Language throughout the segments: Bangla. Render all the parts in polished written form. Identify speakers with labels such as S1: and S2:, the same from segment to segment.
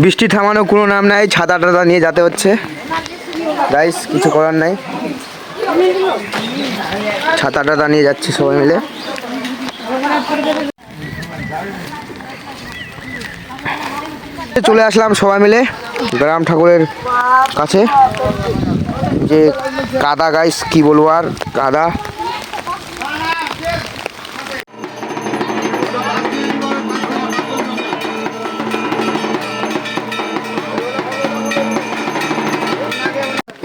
S1: বৃষ্টি থামানোর কোনো নাম নাই, ছাতা টাতা নিয়ে যেতে হচ্ছে গাইস, কিছু করার নাই। ছাতা টাতা নিয়ে যাচ্ছে সবাই মিলে। চলে আসলাম সবাই মিলে গ্রাম ঠাকুরের কাছে। যে কাদা গাইস, কি বলবো আর, কাদা।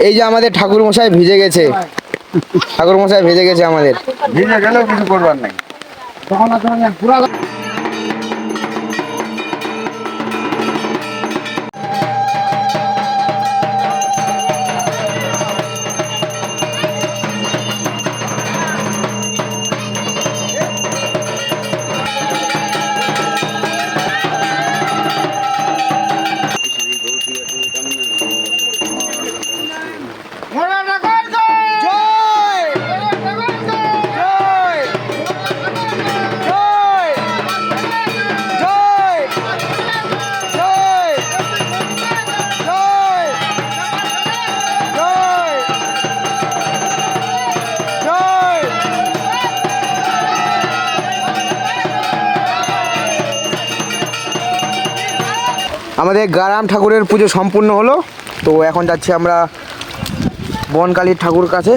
S1: এই যে আমাদের ঠাকুর মশাই ভিজে গেছে, ঠাকুর মশাই ভিজে গেছে আমাদের।
S2: ভিজে গেলেও কিছু করবার নাই।
S1: আমাদের গ্রাম ঠাকুরের পুজো সম্পূর্ণ হলো, তো এখন যাচ্ছি আমরা বনকালীর ঠাকুর কাছে।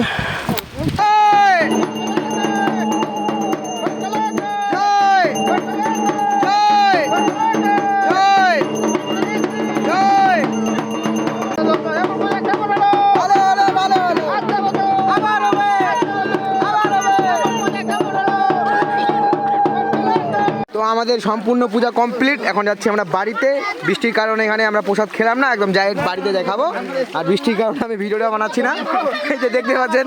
S1: তো আমাদের সম্পূর্ণ পূজা কমপ্লিট, এখন যাচ্ছি আমরা বাড়িতে। বৃষ্টির কারণে এখানে আমরা প্রসাদ খেলাম না, একদম ডাইরেক্ট বাড়িতে দেখাবো। আর বৃষ্টির কারণে আমি ভিডিওটা বানাচ্ছি না, এই যে দেখতে পাচ্ছেন।